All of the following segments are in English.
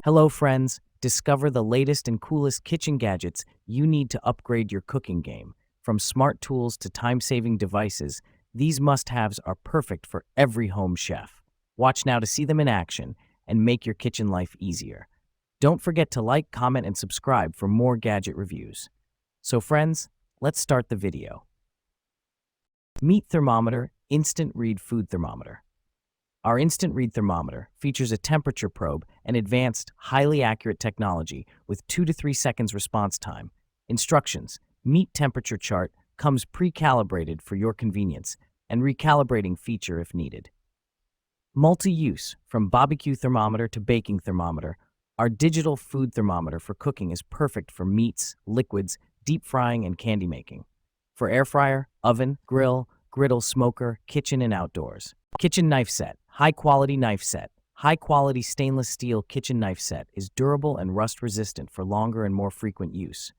Hello, friends. Discover the latest and coolest kitchen gadgets you need to upgrade your cooking game. From smart tools to time-saving devices, these must-haves are perfect for every home chef. Watch now to see them in action and make your kitchen life easier. Don't forget to like, comment, and subscribe for more gadget reviews. So friends, let's start the video. Meat Thermometer Instant Read Food Thermometer. Our Instant Read Thermometer features a temperature probe and advanced, highly accurate technology with 2 to 3 seconds response time. Instructions: meat temperature chart comes pre-calibrated for your convenience, and recalibrating feature if needed. Multi-use: from barbecue thermometer to baking thermometer, our digital food thermometer for cooking is perfect for meats, liquids, deep frying, and candy making. For air fryer, oven, grill, griddle, smoker, kitchen, and outdoors. Kitchen knife set. High-quality knife set. High-quality stainless steel kitchen knife set is durable and rust-resistant for longer and more frequent use.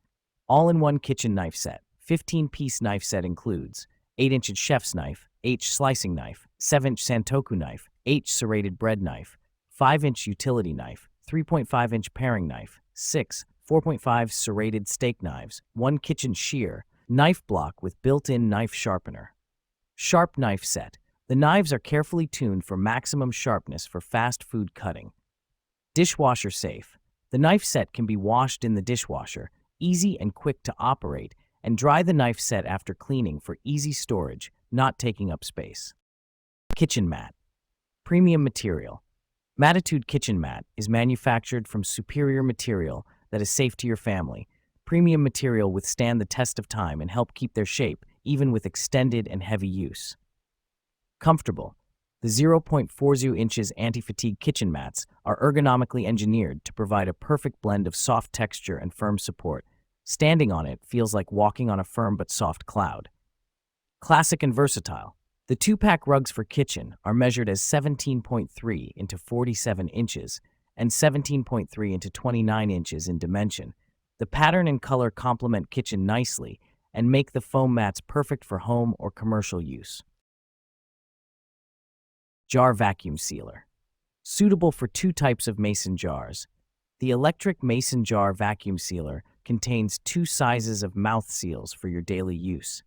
All-in-one kitchen knife set. 15-piece knife set includes 8-inch chef's knife, H slicing knife, 7-inch santoku knife, H serrated bread knife, 5-inch utility knife, 3.5-inch paring knife, 6 4.5 serrated steak knives, 1 kitchen shear, knife block with built-in knife sharpener. Sharp knife set. The knives are carefully tuned for maximum sharpness for fast food cutting. Dishwasher safe. The knife set can be washed in the dishwasher, easy and quick to operate, and dry the knife set after cleaning for easy storage, not taking up space. Kitchen mat. Premium material. Matitude kitchen mat is manufactured from superior material that is safe to your family. Premium material withstand the test of time and help keep their shape, even with extended and heavy use. Comfortable. The 0.40 inches anti-fatigue kitchen mats are ergonomically engineered to provide a perfect blend of soft texture and firm support. Standing on it feels like walking on a firm but soft cloud. Classic and versatile. The 2-pack rugs for kitchen are measured as 17.3 into 47 inches and 17.3 into 29 inches in dimension. The pattern and color complement kitchen nicely and make the foam mats perfect for home or commercial use. Jar vacuum sealer. Suitable for 2 types of mason jars. The electric mason jar vacuum sealer contains 2 sizes of mouth seals for your daily use.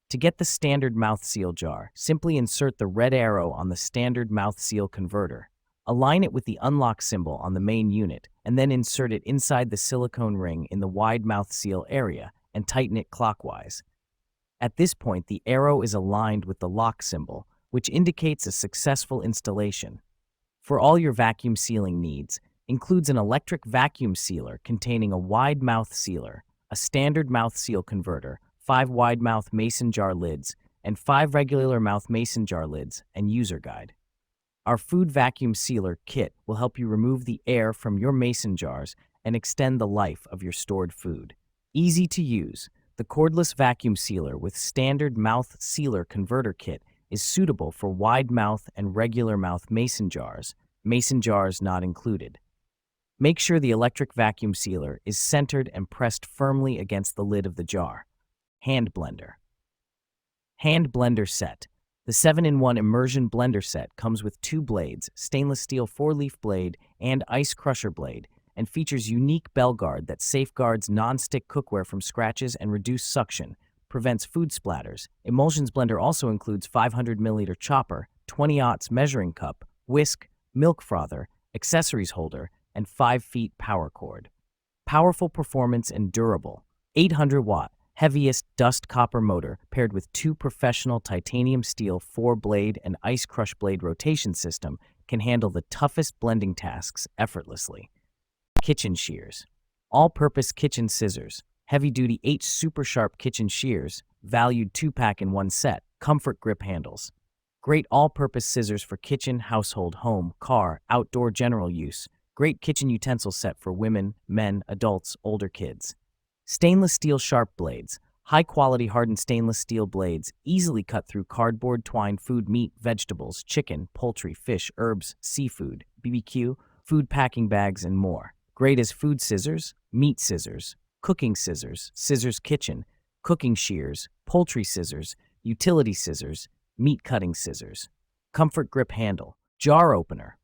To get the standard mouth seal jar, simply insert the red arrow on the standard mouth seal converter. Align it with the unlock symbol on the main unit, and then insert it inside the silicone ring in the wide mouth seal area and tighten it clockwise. At this point, the arrow is aligned with the lock symbol, which indicates a successful installation. For all your vacuum sealing needs, includes an electric vacuum sealer containing a wide mouth sealer, a standard mouth seal converter, 5 wide mouth mason jar lids, and 5 regular mouth mason jar lids, and user guide. Our food vacuum sealer kit will help you remove the air from your mason jars and extend the life of your stored food. Easy to use, the cordless vacuum sealer with standard mouth sealer converter kit is suitable for wide mouth and regular mouth mason jars not included. Make sure the electric vacuum sealer is centered and pressed firmly against the lid of the jar. Hand blender. Hand blender set. The 7-in-1 immersion blender set comes with 2 blades, stainless steel 4-leaf blade and ice crusher blade, and features unique bell guard that safeguards non-stick cookware from scratches and reduced suction, prevents food splatters. Emulsions blender also includes 500 milliliter chopper, 20-aughts measuring cup, whisk, milk frother, accessories holder, and 5 feet power cord. Powerful performance and durable. 800-watt, heaviest dust copper motor paired with 2 professional titanium steel 4-blade and ice crush blade rotation system can handle the toughest blending tasks effortlessly. Kitchen shears. All-purpose kitchen scissors. Heavy-duty H super sharp kitchen shears, valued 2-pack in 1 set, comfort grip handles. Great all-purpose scissors for kitchen, household, home, car, outdoor general use. Great kitchen utensil set for women, men, adults, older kids. Stainless steel sharp blades. High-quality hardened stainless steel blades easily cut through cardboard, twine, food, meat, vegetables, chicken, poultry, fish, herbs, seafood, BBQ, food packing bags, and more. Great as food scissors, meat scissors, cooking scissors, scissors kitchen, cooking shears, poultry scissors, utility scissors, meat cutting scissors. Comfort grip handle, jar opener.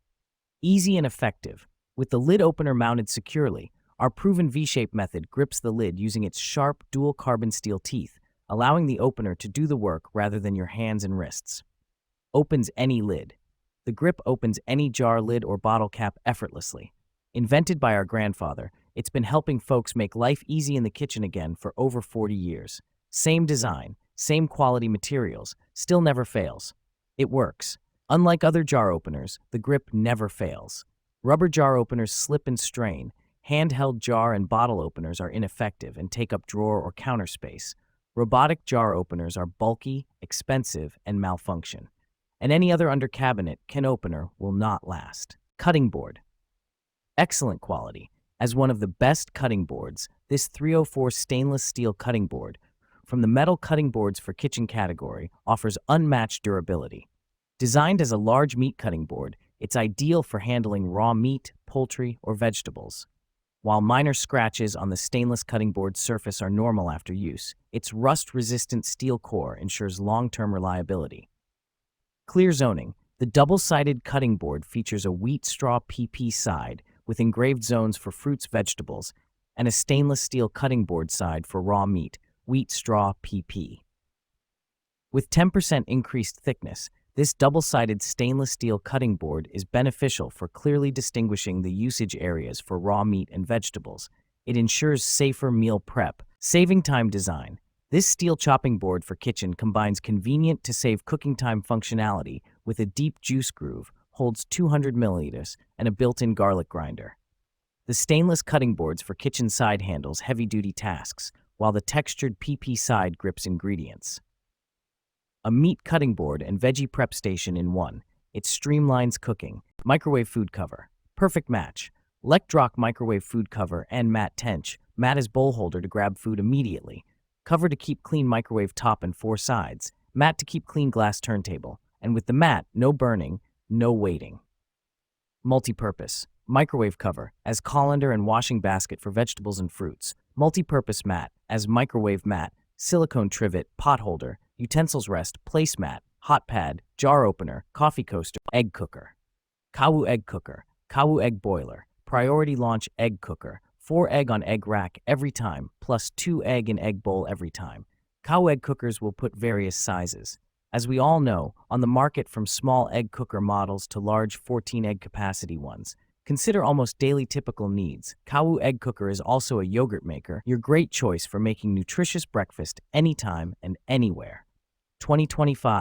Easy and effective. With the lid opener mounted securely, our proven V-shape method grips the lid using its sharp dual carbon steel teeth, allowing the opener to do the work rather than your hands and wrists. Opens any lid. The grip opens any jar lid or bottle cap effortlessly. Invented by our grandfather, it's been helping folks make life easy in the kitchen again for over 40 years. Same design, same quality materials, still never fails. It works. Unlike other jar openers, the grip never fails. Rubber jar openers slip and strain. Handheld jar and bottle openers are ineffective and take up drawer or counter space. Robotic jar openers are bulky, expensive, and malfunction. And any other under cabinet can opener will not last. Cutting board. Excellent quality. As one of the best cutting boards, this 304 stainless steel cutting board, from the metal cutting boards for kitchen category, offers unmatched durability. Designed as a large meat cutting board, it's ideal for handling raw meat, poultry, or vegetables. While minor scratches on the stainless cutting board surface are normal after use, its rust-resistant steel core ensures long-term reliability. Clear zoning. The double-sided cutting board features a wheat straw PP side with engraved zones for fruits, vegetables, and a stainless steel cutting board side for raw meat, wheat straw PP. With 10% increased thickness, this double-sided stainless steel cutting board is beneficial for clearly distinguishing the usage areas for raw meat and vegetables. It ensures safer meal prep. Saving time design. This steel chopping board for kitchen combines convenient to save cooking time functionality with a deep juice groove, holds 200 milliliters, and a built-in garlic grinder. The stainless cutting boards for kitchen side handles heavy-duty tasks, while the textured PP side grips ingredients. A meat cutting board and veggie prep station in one. It streamlines cooking. Microwave food cover. Perfect match. Lectrock microwave food cover and mat tench. Mat is bowl holder to grab food immediately. Cover to keep clean microwave top and 4 sides. Mat to keep clean glass turntable. And with the mat, no burning, no waiting. Multi-purpose. Microwave cover as colander and washing basket for vegetables and fruits. Multi-purpose mat as microwave mat, silicone trivet, pot holder, utensils rest, placemat, hot pad, jar opener, coffee coaster, egg cooker. Kawu egg cooker, Kawu egg boiler, priority launch egg cooker, 4 egg on egg rack every time, plus 2 egg in egg bowl every time. Kawu egg cookers will put various sizes. As we all know, on the market from small egg cooker models to large 14 egg capacity ones. Consider almost daily typical needs. Kawu egg cooker is also a yogurt maker, your great choice for making nutritious breakfast anytime and anywhere. 2025